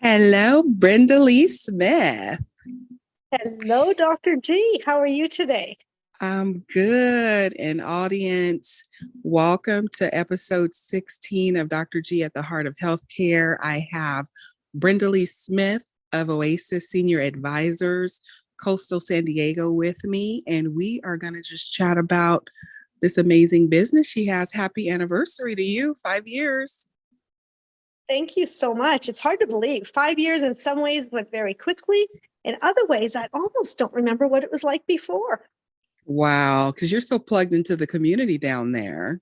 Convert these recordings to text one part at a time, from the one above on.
Hello, Brenda-Lee Smith. Hello, Dr. G. How are you today? I'm good. And audience, welcome to episode 16 of Dr. G at the Heart of Healthcare. I have Brenda-Lee Smith of Oasis Senior Advisors, Coastal San Diego with me, and we are going to just chat about this amazing business she has. Happy anniversary to you, 5 years. Thank you so much. It's hard to believe. 5 years in some ways went very quickly. In other ways, I almost don't remember what it was like before. Wow, because you're so plugged into the community down there.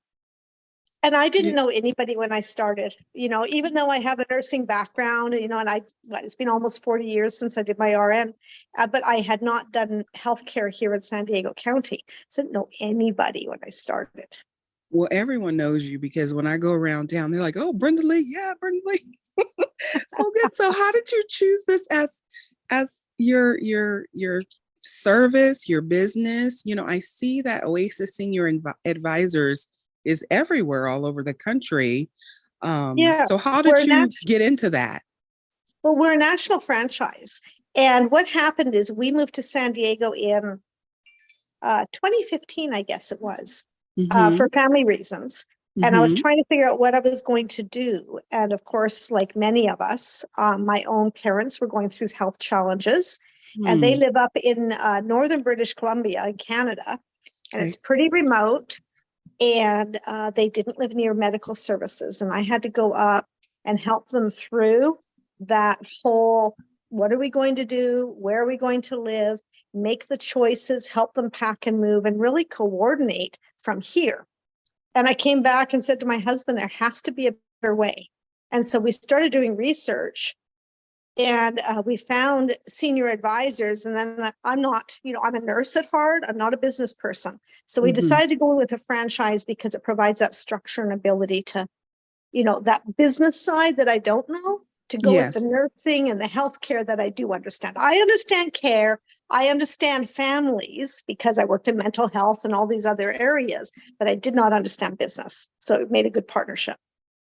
And I didn't Yeah. know anybody when I started, even though I have a nursing background, and it's been almost 40 years since I did my RN, but I had not done healthcare here in San Diego County. So I didn't know anybody when I started. Well, everyone knows you because when I go around town, they're like, "Oh, Brenda-Lee, yeah, Brenda-Lee." So good. So, how did you choose this as your service, your business? I see that Oasis Senior Advisors is everywhere, all over the country. Yeah, So, how did we're you get into that? we're a national franchise. And what happened is we moved to San Diego in 2015, I guess it was, Mm-hmm. for family reasons. And I was Mm-hmm. trying to figure out what I was going to do. And of course, like many of us, my own parents were going through health challenges. And they Hmm. live up in northern British Columbia in Canada. And Okay. it's pretty remote. And they didn't live near medical services. And I had to go up and help them through that whole, what are we going to do? Where are we going to live? Make the choices, help them pack and move, and really coordinate from here. And I came back and said to my husband, there has to be a better way. And so we started doing research, and we found senior advisors. And then I'm not, I'm a nurse at heart. I'm not a business person. So we Mm-hmm. decided to go with a franchise because it provides that structure and ability to, that business side that I don't know, to go with the Yes. nursing and the healthcare that I do understand. I understand care. I understand families because I worked in mental health and all these other areas, but I did not understand business. So it made a good partnership.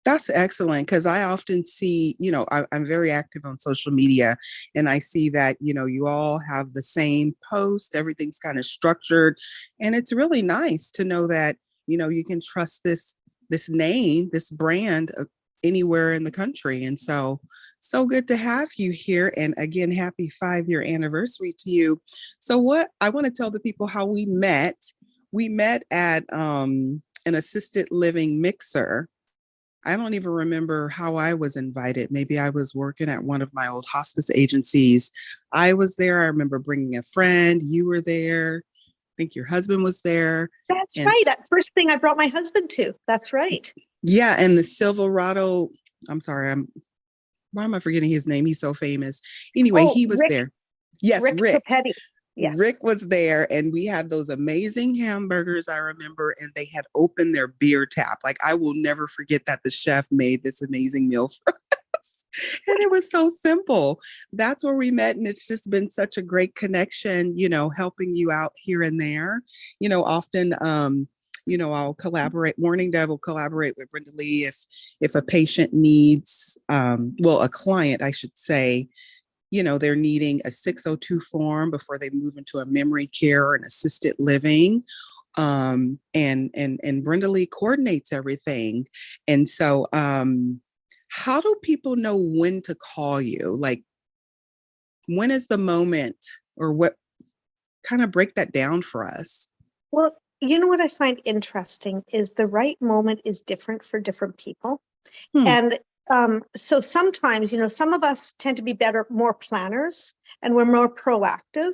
That's excellent because I often see, I'm very active on social media and I see that, you all have the same post, everything's kind of structured. And it's really nice to know that, you can trust this name, this brand anywhere in the country. And so good to have you here. And again, happy 5 year anniversary to you. So what I want to tell the people how we met. We met at an assisted living mixer. I don't even remember how I was invited. Maybe I was working at one of my old hospice agencies. I was there. I remember bringing a friend. You were there. I think your husband was there. That's And right. That first thing I brought my husband to. That's right. yeah, and the Silverado, I'm sorry, why am I forgetting his name? He's so famous. Anyway, Oh, he was there. Yes, Rick Rick. Papetti. Rick Yes. was there, and we had those amazing hamburgers, I remember, and they had opened their beer tap. Like, I will never forget that the chef made this amazing meal for us. And it was so simple. That's where we met, and it's just been such a great connection, helping you out here and there. Often, I'll collaborate. Mourning will collaborate with Brenda-Lee if a patient needs, a client, I should say, they're needing a 602 form before they move into a memory care or an assisted living. And Brenda-Lee coordinates everything. And so how do people know when to call you? Like, when is the moment, or what? Kind of break that down for us. Well, you know what I find interesting is the right moment is different for different people. Hmm. And so sometimes, some of us tend to be more planners, and we're more proactive.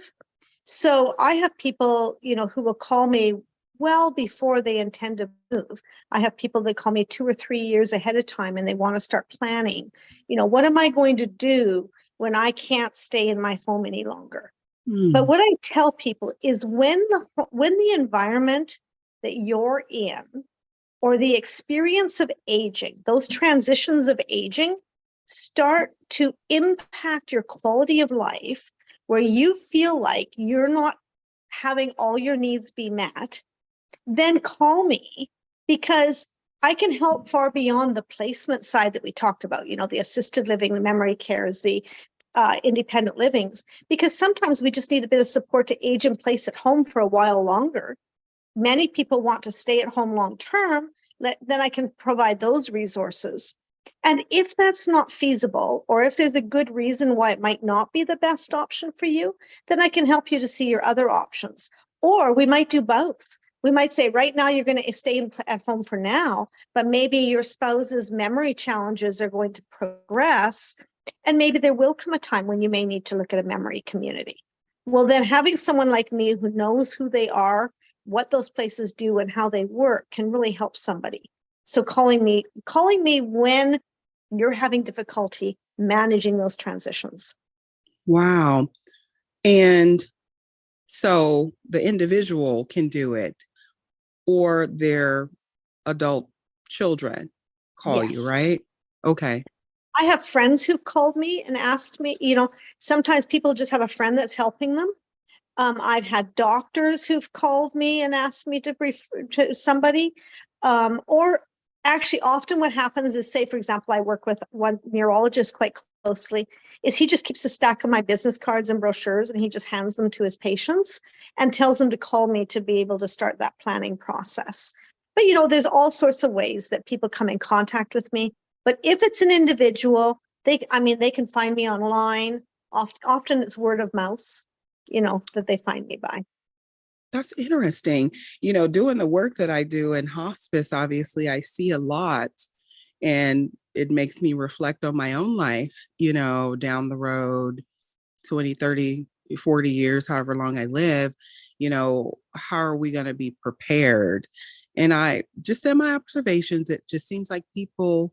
So I have people, who will call me well before they intend to move. I have people that call me 2 or 3 years ahead of time, and they want to start planning. What am I going to do when I can't stay in my home any longer? But Hmm. what I tell people is when the environment that you're in, or the experience of aging, those transitions of aging, start to impact your quality of life, where you feel like you're not having all your needs be met, then call me, because I can help far beyond the placement side that we talked about, you know, the assisted living, the memory cares, the independent livings, because sometimes we just need a bit of support to age in place at home for a while longer. Many people want to stay at home long term, then I can provide those resources. And if that's not feasible, or if there's a good reason why it might not be the best option for you, then I can help you to see your other options. Or we might do both. We might say, right now, you're going to stay at home for now, but maybe your spouse's memory challenges are going to progress. And maybe there will come a time when you may need to look at a memory community. Well, then having someone like me who knows who they are, what those places do, and how they work can really help somebody. So calling me when you're having difficulty managing those transitions. Wow. And so the individual can do it, or their adult children call you, Yes. right? Okay. I have friends who've called me and asked me, you know, sometimes people just have a friend that's helping them. I've had doctors who've called me and asked me to refer to somebody, or actually often what happens is, say, for example, I work with one neurologist quite closely, is he just keeps a stack of my business cards and brochures and he just hands them to his patients and tells them to call me to be able to start that planning process. But, you know, there's all sorts of ways that people come in contact with me. But if it's an individual, they can find me online. Often it's word of mouth, you know, that they find me by. That's interesting. You know, doing the work that I do in hospice, obviously, I see a lot, and it makes me reflect on my own life, you know, down the road, 20, 30, 40 years, however long I live, you know, how are we going to be prepared? And I just, in my observations, it just seems like people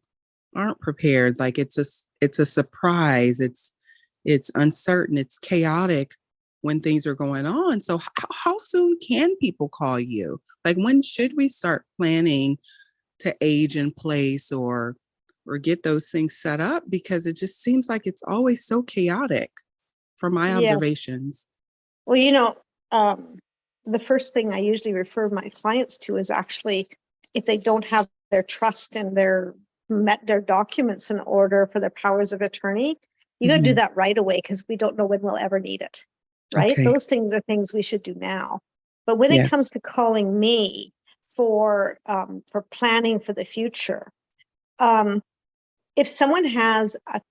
aren't prepared. Like it's a surprise. It's uncertain. It's chaotic when things are going on. So how soon can people call you? Like, when should we start planning to age in place, or get those things set up? Because it just seems like it's always so chaotic from my Yeah. observations. Well, you know, the first thing I usually refer my clients to is actually if they don't have their trust and their documents in order for their powers of attorney, you got to do that right away, because we don't know when we'll ever need it. Right? Okay. Those things are things we should do now. But when it Yes. comes to calling me for planning for the future, if someone has a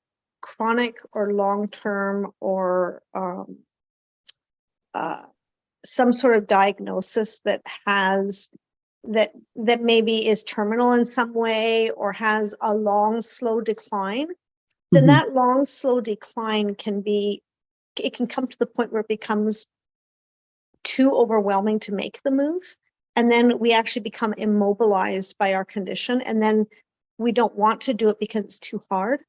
chronic or long-term or some sort of diagnosis that maybe is terminal in some way, or has a long, slow decline, then that long, slow decline can come to the point where it becomes too overwhelming to make the move. And then we actually become immobilized by our condition. And then we don't want to do it because it's too hard.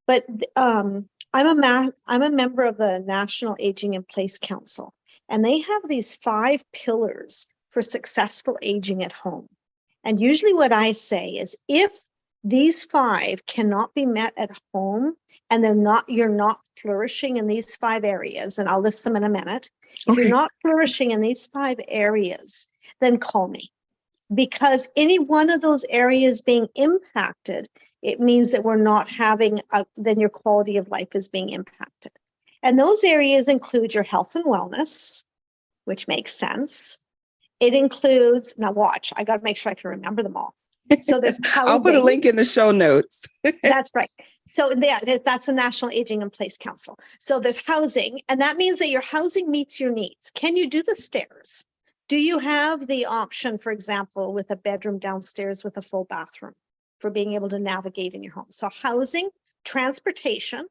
But I'm a member of the National Aging in Place Council, and they have these 5 pillars for successful aging at home. And usually what I say is, if these 5 cannot be met at home, and you're not flourishing in these 5 areas, and I'll list them in a minute. If you're not flourishing in these 5 areas, then call me. Because any one of those areas being impacted, it means that we're not having, then your quality of life is being impacted. And those areas include your health and wellness, which makes sense. It includes, now watch, I got to make sure I can remember them all. So there's housing. I'll put a link in the show notes. That's right. So that's the National Aging in Place Council. So there's housing, and that means that your housing meets your needs. Can you do the stairs? Do you have the option, for example, with a bedroom downstairs with a full bathroom, for being able to navigate in your home? So housing, transportation.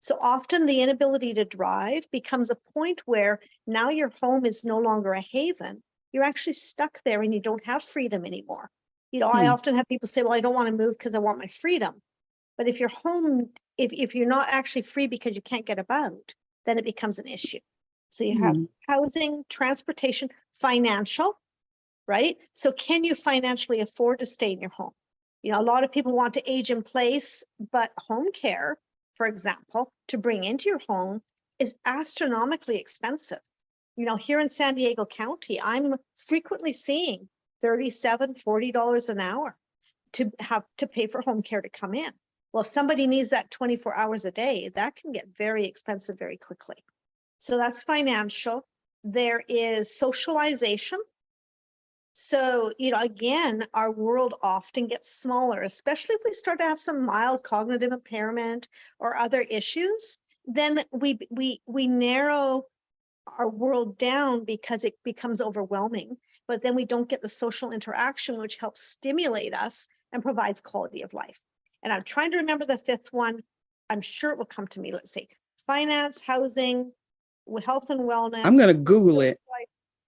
So often the inability to drive becomes a point where now your home is no longer a haven. You're actually stuck there and you don't have freedom anymore. You know, I often have people say, well, I don't want to move because I want my freedom. But if your home, if you're not actually free because you can't get about, then it becomes an issue. So you have housing, transportation, financial, right? So can you financially afford to stay in your home? You know, a lot of people want to age in place, but home care, for example, to bring into your home is astronomically expensive. You know, here in San Diego County, I'm frequently seeing $37, $40 an hour. to have to pay for home care to come in. Well, if somebody needs that 24 hours a day, that can get very expensive very quickly. So that's financial. There is socialization. So, again, our world often gets smaller, especially if we start to have some mild cognitive impairment or other issues, then we narrow our world down because it becomes overwhelming, but then we don't get the social interaction, which helps stimulate us and provides quality of life. And I'm trying to remember the fifth one. I'm sure it will come to me. Let's see. Finance, housing, health and wellness. I'm going to Google it.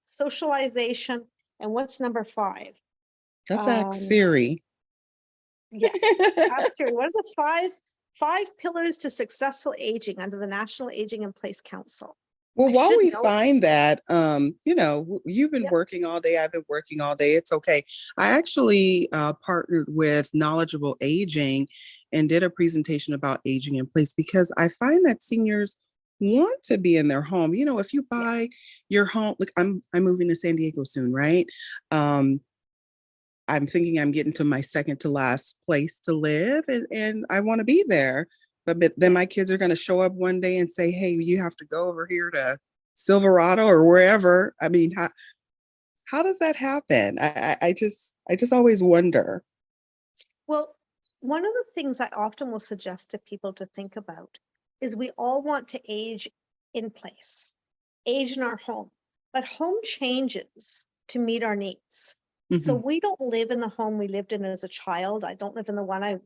Socialization. And what's number 5? That's Siri. Yes. Ask Siri. What are the five pillars to successful aging under the National Aging in Place Council? Well, while we find that, you've been working all day. I've been working all day. It's okay. I actually partnered with Knowledgeable Aging and did a presentation about aging in place, because I find that seniors want to be in their home. If you buy your home, like I'm moving to San Diego soon, right? I'm thinking I'm getting to my second to last place to live, and I want to be there. But then my kids are going to show up one day and say, hey, you have to go over here to Silverado or wherever. I mean, how does that happen? I just always wonder. Well, one of the things I often will suggest to people to think about is we all want to age in place, age in our home, but home changes to meet our needs. Mm-hmm. So we don't live in the home we lived in as a child. I don't live in the one I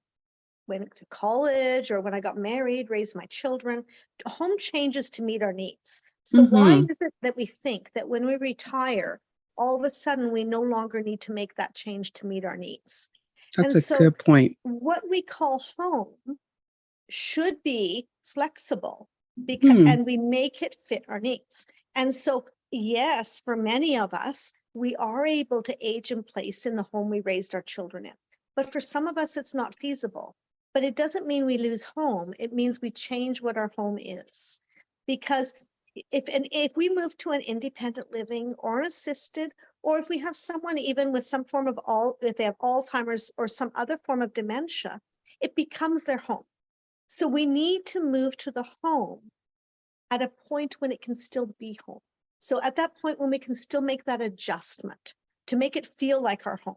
went to college or when I got married, raised my children. Home changes to meet our needs. So why is it that we think that when we retire, all of a sudden we no longer need to make that change to meet our needs? That's a good point. What we call home should be flexible because and we make it fit our needs. And so, yes, for many of us, we are able to age in place in the home we raised our children in. But for some of us, it's not feasible. But it doesn't mean we lose home. It means we change what our home is. Because if we move to an independent living or an assisted, or if we have someone even with some form of if they have Alzheimer's or some other form of dementia, it becomes their home. So we need to move to the home at a point when it can still be home. So at that point when we can still make that adjustment to make it feel like our home.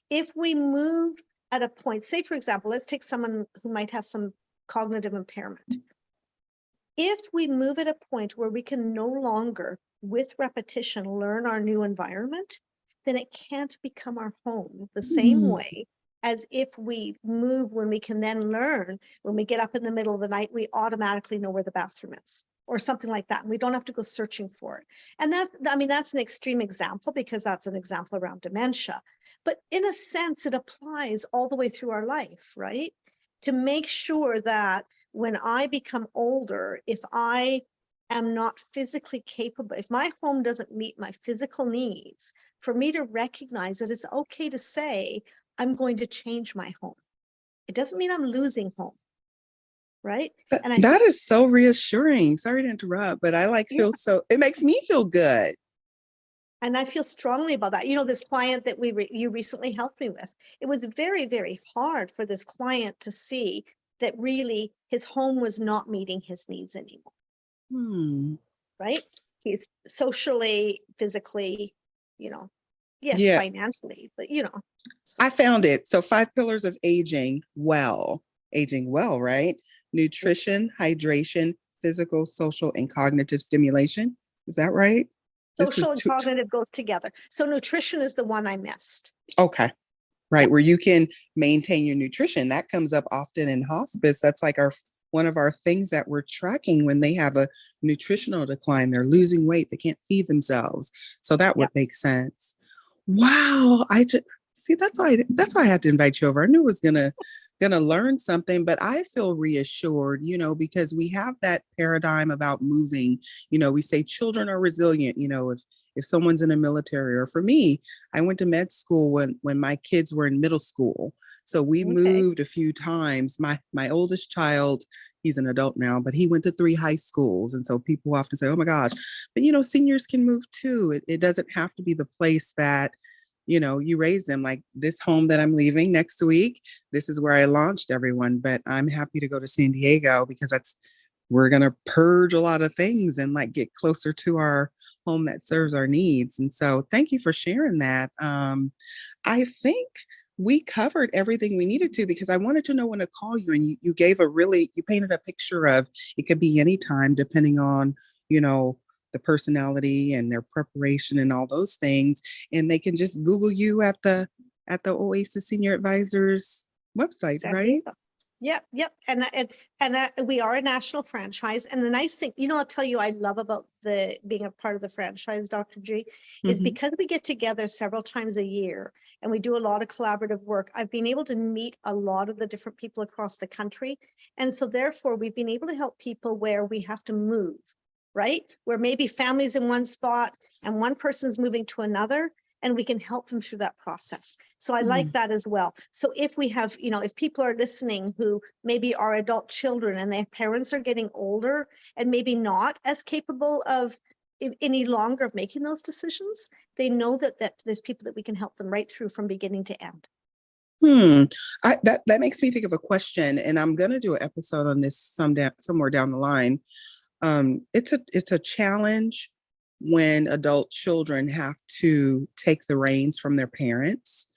If we move at a point, say, for example, let's take someone who might have some cognitive impairment. If we move at a point where we can no longer, with repetition, learn our new environment, then it can't become our home the same way as if we move when we can then learn. When we get up in the middle of the night, we automatically know where the bathroom is or something like that. And we don't have to go searching for it. And that's an extreme example because that's an example around dementia. But in a sense, it applies all the way through our life, right? To make sure that when I become older, if I am not physically capable, if my home doesn't meet my physical needs, for me to recognize that it's okay to say, I'm going to change my home. It doesn't mean I'm losing home. Right. And that is so reassuring. Sorry to interrupt, but it makes me feel good. And I feel strongly about that. This client that you recently helped me with, it was very, very hard for this client to see that really his home was not meeting his needs anymore. Right. He's socially, physically, financially, but I found it. So 5 pillars of aging well, right? Nutrition, hydration, physical, social, and cognitive stimulation. Is that right? Social and cognitive goes together. So nutrition is the one I missed. Okay. Right. Where you can maintain your nutrition. That comes up often in hospice. That's like one of our things that we're tracking when they have a nutritional decline. They're losing weight. They can't feed themselves. So that would make sense. Wow. That's why I had to invite you over. I knew I was gonna learn something, but I feel reassured, because we have that paradigm about moving. We say children are resilient, if someone's in the military, or for me, I went to med school when my kids were in middle school. So we moved a few times. My oldest child, he's an adult now, but he went to 3 high schools. And so people often say, oh my gosh, but seniors can move too. It doesn't have to be the place that you raise them like this home that I'm leaving next week. This is where I launched everyone, but I'm happy to go to San Diego because we're going to purge a lot of things and like get closer to our home that serves our needs. And so thank you for sharing that. I think we covered everything we needed to because I wanted to know when to call you, and you gave you painted a picture of it could be any time depending on, you know, the personality and their preparation and all those things. And they can just Google you at the Oasis Senior Advisors website, San right? Diego. Yep, yep. And we are a national franchise. And the nice thing, I'll tell you, I love about being a part of the franchise, Dr. G, is Mm-hmm. because we get together several times a year and we do a lot of collaborative work. I've been able to meet a lot of the different people across the country. And so therefore, we've been able to help people where we have to move, right? Where maybe families in one spot and one person's moving to another, and we can help them through that process. So I like that as well. So if we have, if people are listening who maybe are adult children and their parents are getting older and maybe not as capable of any longer of making those decisions, they know that there's people that we can help them right through from beginning to end. That makes me think of a question, and I'm gonna do an episode on this somewhere down the line. It's a challenge when adult children have to take the reins from their parents.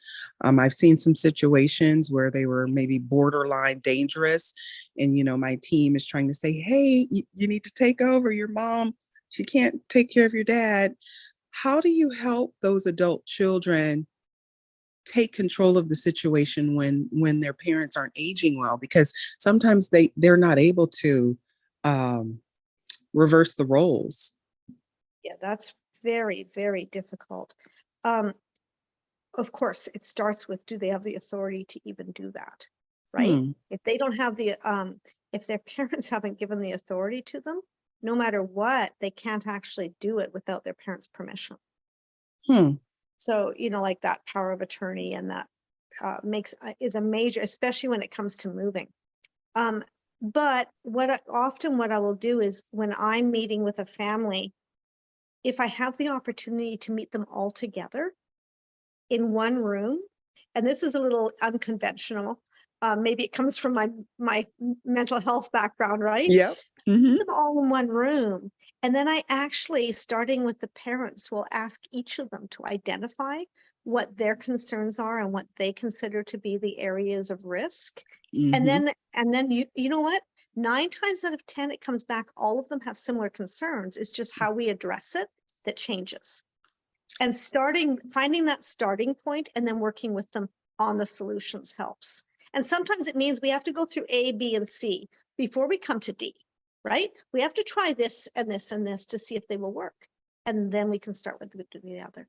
I've seen some situations where they were maybe borderline dangerous, and my team is trying to say, "Hey, you need to take over. Your mom, she can't take care of your dad." How do you help those adult children take control of the situation when their parents aren't aging well? Because sometimes they're not able to um, reverse the roles. Yeah, that's very, very difficult. Of course, it starts with, do they have the authority to even do that, right? If they don't have if their parents haven't given the authority to them, no matter what, they can't actually do it without their parents' permission. So, like that power of attorney, and that is a major, especially when it comes to moving. But what I will do is when I'm meeting with a family, if I have the opportunity to meet them all together in one room, and this is a little unconventional, maybe it comes from my mental health background, right? Yep. Put them all in one room. And then I actually, starting with the parents, will ask each of them to identify what their concerns are and what they consider to be the areas of risk. And then you know what? 9 times out of 10, it comes back, all of them have similar concerns. It's just how we address it that changes. And finding that starting point and then working with them on the solutions helps. And sometimes it means we have to go through A, B, and C before we come to D, right? We have to try this and this and this to see if they will work. And then we can start with the other.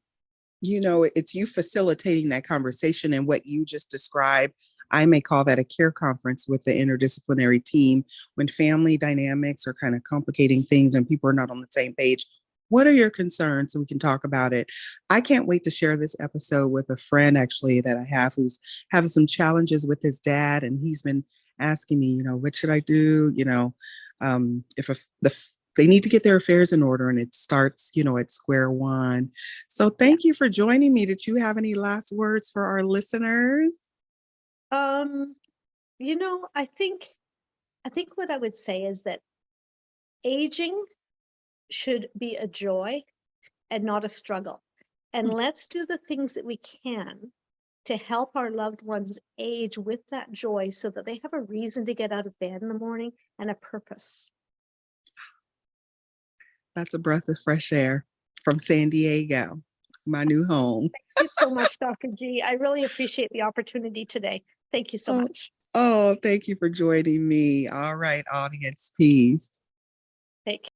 It's you facilitating that conversation, and what you just described, I may call that a care conference with the interdisciplinary team. When family dynamics are kind of complicating things and people are not on the same page, what are your concerns so we can talk about it? I can't wait to share this episode with a friend actually that I have who's having some challenges with his dad, and he's been asking me, what should I do? If they need to get their affairs in order, and it starts, at square one. So thank you for joining me. Did you have any last words for our listeners? I think what I would say is that aging should be a joy and not a struggle. And let's do the things that we can to help our loved ones age with that joy so that they have a reason to get out of bed in the morning and a purpose. That's a breath of fresh air from San Diego, my new home. Thank you so much, Dr. G. I really appreciate the opportunity today. Thank you so much. Oh, thank you for joining me. All right, audience, peace. Take care.